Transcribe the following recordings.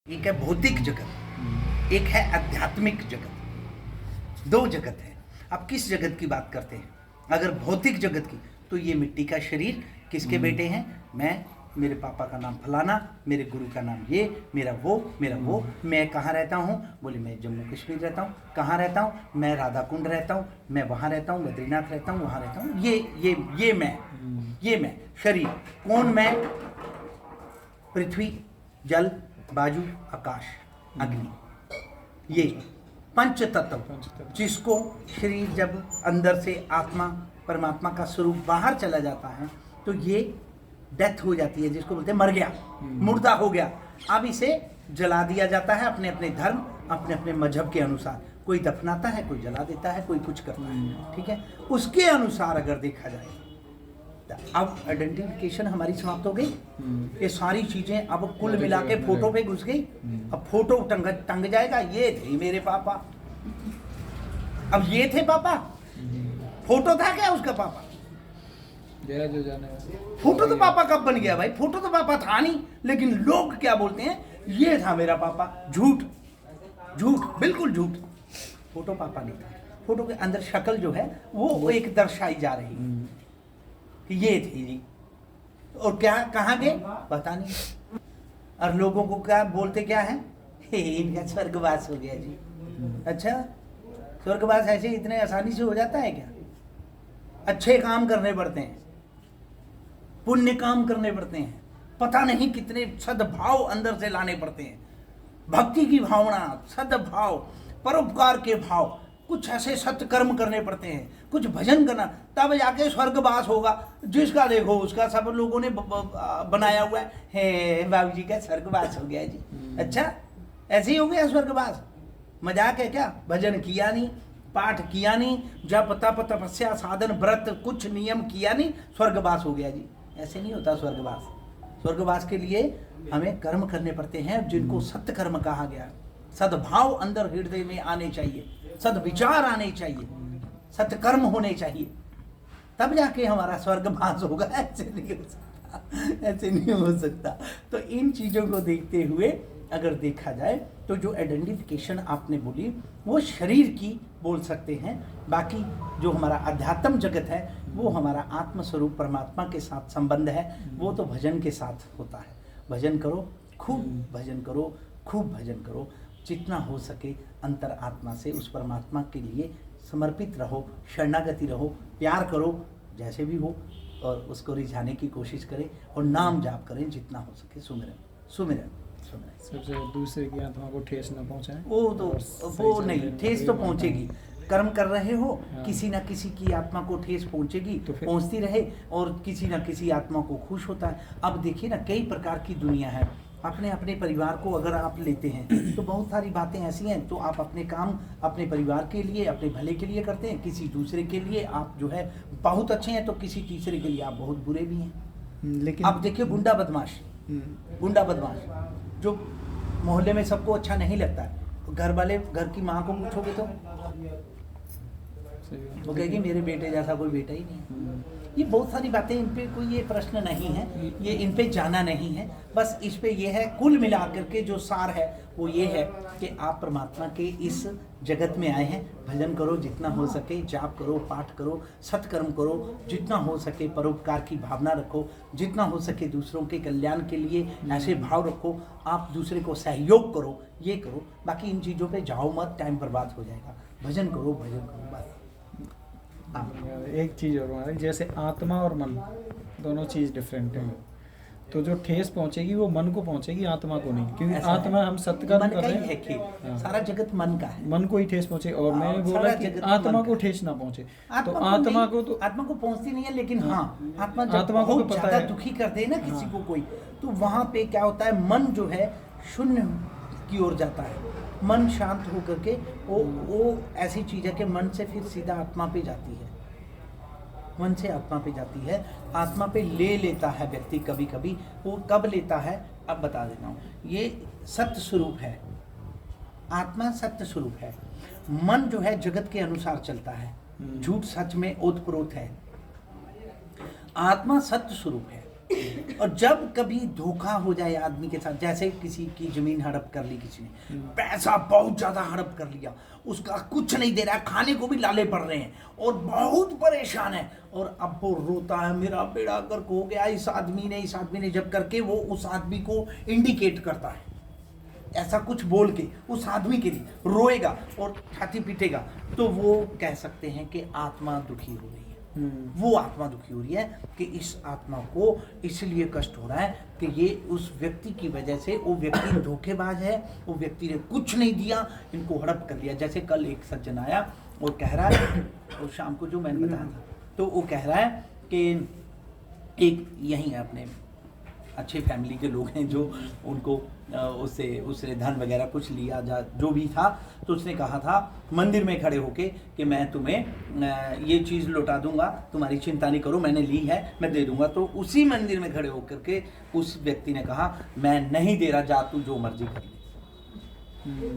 एक है भौतिक जगत, एक है आध्यात्मिक जगत। दो जगत है। आप किस जगत की बात करते हैं? अगर भौतिक जगत की, तो ये मिट्टी का शरीर किसके बेटे हैं? मैं, मेरे पापा का नाम फलाना, मेरे गुरु का नाम ये, मेरा वो। मैं कहाँ रहता हूँ? बोले मैं जम्मू कश्मीर रहता हूँ। कहाँ रहता हूँ? मैं राधा कुंड रहता हूँ, मैं वहाँ रहता हूँ, बद्रीनाथ रहता हूँ, वहाँ रहता हूँ। ये मैं शरीर। कौन मैं? पृथ्वी, जल, वायु, आकाश, अग्नि। ये पंच तत्व, जिसको शरीर जब अंदर से आत्मा, परमात्मा का स्वरूप बाहर चला जाता है तो ये डेथ हो जाती है, जिसको बोलते हैं मर गया, मुर्दा हो गया। अब इसे जला दिया जाता है अपने अपने धर्म, अपने अपने मजहब के अनुसार। कोई दफनाता है, कोई जला देता है, कोई कुछ करता है। ठीक है, उसके अनुसार अगर देखा जाए, अब आइडेंटिफिकेशन हमारी समाप्त हो गई। ये सारी चीजें अब कुल मिला के फोटो पे घुस गई। अब फोटो टंग जाएगा, ये थे मेरे पापा। अब ये थे पापा, फोटो था क्या उसका पापा? जो जाने फोटो तो पापा कब बन गया भाई? फोटो तो पापा था नहीं, लेकिन लोग क्या बोलते हैं, ये था मेरा पापा। झूठ, बिल्कुल झूठ। फोटो पापा नहीं था। फोटो के अंदर शक्ल जो है वो एक दर्शाई जा रही है कि ये थी जी। और क्या कहाँ गए पता नहीं। और लोगों को क्या बोलते क्या है, इनका स्वर्गवास हो गया जी। अच्छा, स्वर्गवास ऐसे इतने आसानी से हो जाता है क्या? अच्छे काम करने पड़ते हैं, पुण्य काम करने पड़ते हैं, पता नहीं कितने सद्भाव अंदर से लाने पड़ते हैं। भक्ति की भावना, सद्भाव, परोपकार के भाव, कुछ ऐसे सत्कर्म करने पड़ते हैं, कुछ भजन करना, तब जाके स्वर्गवास होगा। जिसका देखो उसका सब लोगों ने बनाया हुआ है, बाबू जी का स्वर्गवास हो गया जी। अच्छा, ऐसे ही हो गया स्वर्गवास? मजाक है क्या? भजन किया नहीं, पाठ किया नहीं, जप तप तपस्या साधन व्रत कुछ नियम किया नहीं, स्वर्गवास हो गया जी। ऐसे नहीं होता स्वर्गवास। स्वर्गवास के लिए हमें कर्म करने पड़ते हैं, जिनको सत्कर्म कहा गया। सद्भाव अंदर हृदय में आने चाहिए, सद्विचार आने चाहिए, सत्कर्म होने चाहिए, तब जाके हमारा स्वर्गवास होगा। ऐसे नहीं हो सकता, ऐसे नहीं हो सकता। तो इन चीजों को देखते हुए अगर देखा जाए तो जो आइडेंटिफिकेशन आपने बोली वो शरीर की बोल सकते हैं। बाकी जो हमारा अध्यात्म जगत है वो हमारा आत्म स्वरूप परमात्मा के साथ संबंध है। वो तो भजन के साथ होता है। भजन करो, खूब भजन करो, खूब भजन करो, जितना हो सके अंतर आत्मा से उस परमात्मा के लिए समर्पित रहो, शरणागति रहो, प्यार करो जैसे भी हो, और उसको रिझाने की कोशिश करें और नाम जाप करें जितना हो सके। सुमिरन। सबसे दूसरे की आत्मा को ठेस न पहुंचाए। वो नहीं, ठेस तो पहुंचेगी। कर्म कर रहे हो, किसी ना किसी की आत्मा को ठेस पहुंचेगी, तो पहुंचती रहे, और किसी ना किसी आत्मा को खुश होता है। अब देखिए ना, कई प्रकार की दुनिया है। अपने अपने परिवार को अगर आप लेते हैं तो बहुत सारी बातें ऐसी हैं, तो आप अपने काम अपने परिवार के लिए, अपने भले के लिए करते हैं। किसी दूसरे के लिए आप जो है बहुत अच्छे हैं, तो किसी तीसरे के लिए आप बहुत बुरे भी हैं। लेकिन आप देखिए गुंडा बदमाश जो मोहल्ले में सबको अच्छा नहीं लगता है, घर वाले, घर की माँ को पूछोगे तो वो कहेगी मेरे बेटे जैसा कोई बेटा ही नहीं है। ये बहुत सारी बातें, इन पे कोई ये प्रश्न नहीं है, ये इन पे जाना नहीं है। बस इस पे ये है, कुल मिलाकर के जो सार है वो ये है कि आप परमात्मा के इस जगत में आए हैं। भजन करो जितना हो सके, जाप करो, पाठ करो, सत्कर्म करो, जितना हो सके परोपकार की भावना रखो, जितना हो सके दूसरों के कल्याण के लिए ऐसे भाव रखो, आप दूसरे को सहयोग करो, ये करो। बाकी इन चीज़ों पे जाओ मत, टाइम बर्बाद हो जाएगा। भजन करो बस। एक चीज और हमारी, जैसे आत्मा और मन दोनों चीज डिफरेंट है, तो जो ठेस पहुंचेगी वो मन को पहुंचेगी, आत्मा को नहीं। क्योंकि आत्मा हम सत्कर्म कर रहे हैं, हाँ। सारा जगत मन का है, मन को ही ठेस पहुंचे। और मैंने बोला कि आत्मा को ठेस ना पहुंचे, तो आत्मा को पहुंचती नहीं है। लेकिन हाँ, आत्मा को पता है, दुखी कर दे ना किसी को कोई, तो वहां पे क्या होता है, मन जो है शून्य की ओर जाता है। मन शांत होकर के वो ऐसी चीज है कि मन से फिर सीधा आत्मा पे जाती है, मन से आत्मा पे जाती है, आत्मा पे ले लेता है व्यक्ति। कभी कभी वो कब लेता है, अब बता देता हूँ। ये सत्य स्वरूप है, आत्मा सत्य स्वरूप है। मन जो है जगत के अनुसार चलता है, झूठ सच में ओतप्रोत है। आत्मा सत्य स्वरूप है। और जब कभी धोखा हो जाए आदमी के साथ, जैसे किसी की जमीन हड़प कर ली किसी ने, पैसा बहुत ज्यादा हड़प कर लिया, उसका कुछ नहीं दे रहा है, खाने को भी लाले पड़ रहे हैं और बहुत परेशान है, और अब वो रोता है मेरा बेड़ा गर्क हो गया इस आदमी ने, जब करके वो उस आदमी को इंडिकेट करता है, ऐसा कुछ बोल के उस आदमी के लिए रोएगा और छाती पीटेगा, तो वो कह सकते हैं कि आत्मा दुखी हो रही है। वो आत्मा दुखी हो रही है कि इस आत्मा को इसलिए कष्ट हो रहा है कि ये उस व्यक्ति की वजह से, वो व्यक्ति धोखेबाज है, वो व्यक्ति ने कुछ नहीं दिया, इनको हड़प कर लिया। जैसे कल एक सज्जन आया और कह रहा है, और शाम को जो मैंने बताया था, तो वो कह रहा है कि एक यहीं अपने अच्छे फैमिली के लोग हैं जो उनको उसने धन वगैरह कुछ लिया जो भी था, तो उसने कहा था मंदिर में खड़े होके कि मैं तुम्हें ये चीज़ लौटा दूंगा, तुम्हारी चिंता नहीं करो, मैंने ली है, मैं दे दूंगा। तो उसी मंदिर में खड़े होकर के उस व्यक्ति ने कहा मैं नहीं दे रहा, जा तू जो मर्जी कर ले।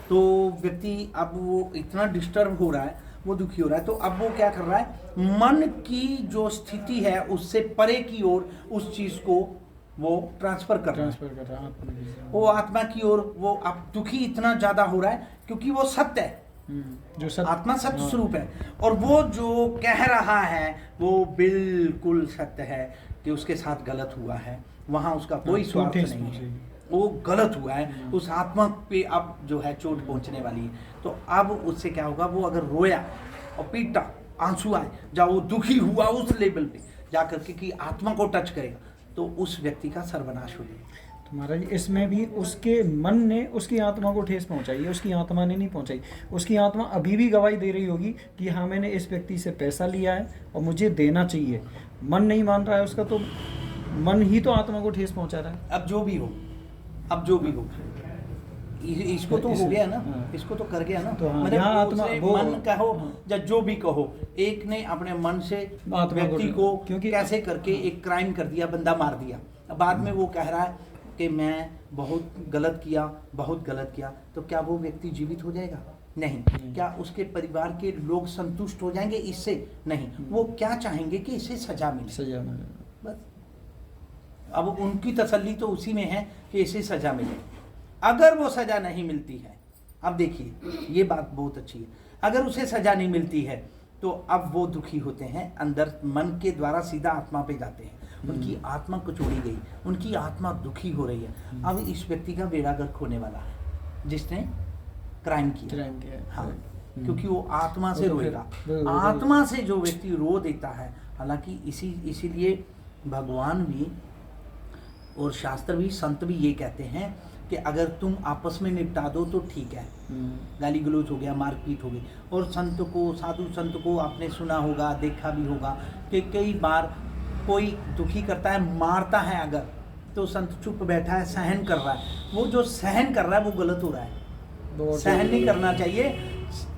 तो व्यक्ति अब वो इतना डिस्टर्ब हो रहा है, वो दुखी हो रहा है, तो अब वो क्या कर रहा है, मन की जो स्थिति है उससे परे की ओर उस चीज को वो ट्रांसफर कर रहा है, वो आत्मा की ओर। वो अब दुखी इतना ज्यादा हो रहा है क्योंकि वो सत्य है, जो सत्य, आत्मा सत्य स्वरूप है, और वो जो कह रहा है वो बिल्कुल सत्य है कि उसके साथ गलत हुआ है, वहां उसका कोई स्वार्थ नहीं है, वो गलत हुआ है, उस आत्मा पे अब जो है चोट पहुंचने वाली है। तो अब उससे क्या होगा, वो अगर रोया और पीटा, आंसू आए, जब वो दुखी हुआ उस लेवल पे जाकर के कि आत्मा को टच करेगा, तो उस व्यक्ति का सर्वनाश हो जाएगा। तो महाराज इसमें भी उसके मन ने उसकी आत्मा को ठेस पहुंचाई है, उसकी आत्मा ने नहीं पहुंचाई। उसकी आत्मा अभी भी गवाही दे रही होगी कि हाँ मैंने इस व्यक्ति से पैसा लिया है और मुझे देना चाहिए। मन नहीं मान रहा है उसका, तो मन ही तो आत्मा को ठेस पहुंचा रहा है। अब जो भी हो, इसको तो हो गया ना, इसको तो कर गया ना, तो हाँ, मतलब आत्मा मन कहो या जो भी कहो, एक ने अपने मन से व्यक्ति को कैसे करके एक क्राइम कर दिया, बंदा मार दिया। बाद में वो कह रहा है कि मैं बहुत गलत किया, तो क्या वो व्यक्ति जीवित हो जाएगा? नहीं। क्या उसके परिवार के लोग संतुष्ट हो जाएंगे इससे? नहीं। वो क्या चाहेंगे कि इसे सजा मिले, बस। अब उनकी तसल्ली तो उसी में है कि इसे सजा मिले। अगर वो सजा नहीं मिलती है, अब देखिए ये बात बहुत अच्छी है, अगर उसे सजा नहीं मिलती है तो अब वो दुखी होते हैं, अंदर मन के द्वारा सीधा आत्मा पे जाते हैं, उनकी आत्मा कुचोड़ी गई, उनकी आत्मा दुखी हो रही है। अब इस व्यक्ति का बेड़ा गर्क होने वाला है जिसने क्राइम किया। हाँ, क्योंकि वो आत्मा से रोएगा। आत्मा से जो व्यक्ति रो देता है, हालांकि इसीलिए भगवान भी और शास्त्र भी, संत भी ये कहते हैं कि अगर तुम आपस में निपटा दो तो ठीक है, गाली गलौज हो गया, मारपीट हो गई। और संत को, साधु संत को आपने सुना होगा, देखा भी होगा कि कई बार कोई दुखी करता है, मारता है अगर, तो संत चुप बैठा है, सहन कर रहा है। वो जो सहन कर रहा है वो गलत हो रहा है, सहन नहीं करना चाहिए,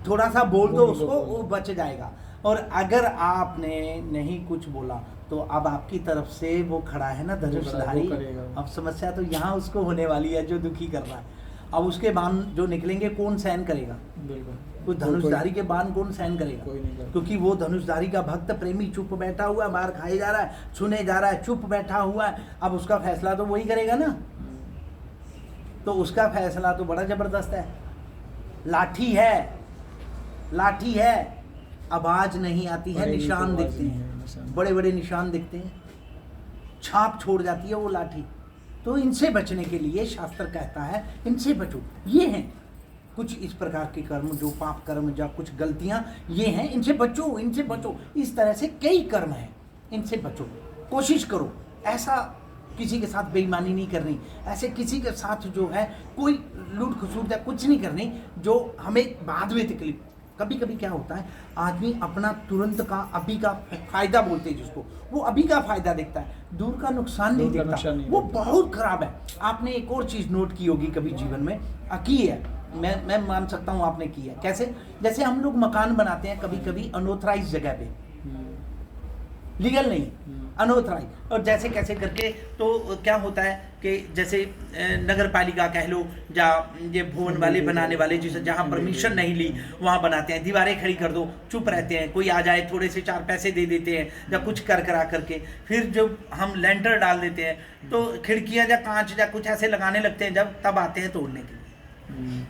थोड़ा सा बोल दो उसको, वो बच जाएगा। और अगर आपने नहीं कुछ बोला तो अब आपकी तरफ से वो खड़ा है ना धनुषधारी, अब समस्या तो यहाँ उसको होने वाली है जो दुखी कर रहा है। अब उसके बाण जो निकलेंगे कौन सहन करेगा? बिल्कुल, वो धनुषधारी के बाण कौन सहन करेगा? कोई नहीं, क्योंकि वो धनुषधारी का भक्त प्रेमी चुप बैठा हुआ है, मार खाए जा रहा है, सुने जा रहा है, चुप बैठा हुआ है। अब उसका फैसला तो वही करेगा ना, तो उसका फैसला तो बड़ा जबरदस्त है। लाठी है, आवाज नहीं आती है, निशान दिखते हैं, बड़े बड़े निशान दिखते हैं, छाप छोड़ जाती है वो लाठी। तो इनसे बचने के लिए शास्त्र कहता है इनसे बचो। ये हैं कुछ इस प्रकार के कर्म, जो पाप कर्म, या कुछ गलतियां ये हैं, इनसे बचो। इस तरह से कई कर्म हैं, इनसे बचो, कोशिश करो। ऐसा किसी के साथ बेईमानी नहीं करनी, ऐसे किसी के साथ जो है कोई लूट खसूट या कुछ नहीं करनी जो हमें बाद में तकलीफ। कभी कभी क्या होता है, आदमी अपना तुरंत का, अभी का फायदा बोलते हैं जिसको, वो अभी का फायदा देखता है, दूर का नुकसान नहीं देखता। वो बहुत खराब है। आपने एक और चीज नोट की होगी कभी जीवन में, की है, मैं मान सकता हूँ आपने की है। कैसे? जैसे हम लोग मकान बनाते हैं कभी कभी अनऑथराइज जगह पे, लीगल नहीं, अनऑथराइज। और जैसे कैसे करके तो क्या होता है कि जैसे नगर पालिका कह लो या ये भवन वाले बनाने वाले जिसे जहाँ परमिशन नहीं ली वहाँ बनाते हैं, दीवारें खड़ी कर दो, चुप रहते हैं, कोई आ जाए थोड़े से 4 पैसे दे देते हैं या कुछ कर करा करके, फिर जब हम लेंटर डाल देते हैं तो खिड़कियाँ या कांच या कुछ ऐसे लगाने लगते हैं, जब तब आते हैं तोड़ने के लिए,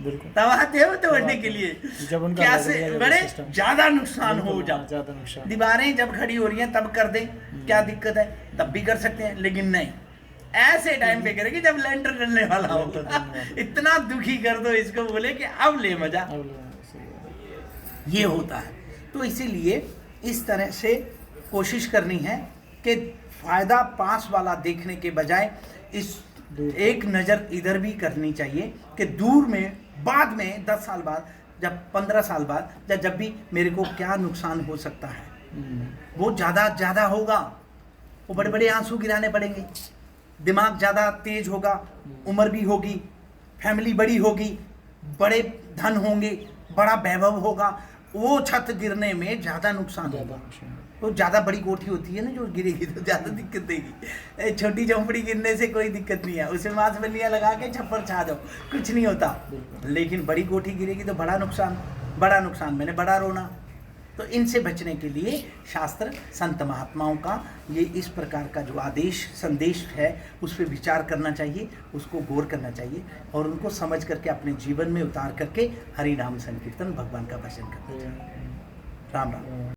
बिल्कुल तब आते हैं वो तोड़ने के लिए, जब उनका क्या लग से जाएगा बड़े सिस्टम। ज्यादा नुकसान हो जब ज्यादा नुकसान। दीवारें जब खड़ी हो रही हैं तब कर दें, क्या दिक्कत है, तब भी कर सकते हैं, लेकिन नहीं ऐसे टाइम पे करेंगे जब लेंटर डलने वाला हो। लेंटर डलने वाला। इतना दुखी कर दो इसको, बोले कि अब ले मजा, ये होता है। तो इसीलिए इस तरह से कोशिश करनी है कि फायदा पास वाला देखने के बजाय इस एक नज़र इधर भी करनी चाहिए कि दूर में बाद में 10 साल बाद, जब 15 साल बाद, या जब भी मेरे को क्या नुकसान हो सकता है, वो ज़्यादा होगा, वो बड़े बड़े आंसू गिराने पड़ेंगे, दिमाग ज़्यादा तेज होगा, उम्र भी होगी, फैमिली बड़ी होगी, बड़े धन होंगे, बड़ा वैभव होगा, वो छत गिरने में ज़्यादा नुकसान होगा। तो ज़्यादा बड़ी कोठी होती है ना जो गिरेगी तो ज़्यादा दिक्कत देगी, छोटी झोंपड़ी गिरने से कोई दिक्कत नहीं है, उसे मांस बल्लियाँ लगा के छप्पर छा दो, कुछ नहीं होता। लेकिन बड़ी कोठी गिरेगी तो बड़ा नुकसान मैंने बड़ा रोना। तो इनसे बचने के लिए शास्त्र संत महात्माओं का ये इस प्रकार का जो आदेश संदेश है उस पर विचार करना चाहिए, उसको गौर करना चाहिए और उनको समझ करके अपने जीवन में उतार करके हरि नाम संकीर्तन भगवान का भजन करना चाहिए। राम राम।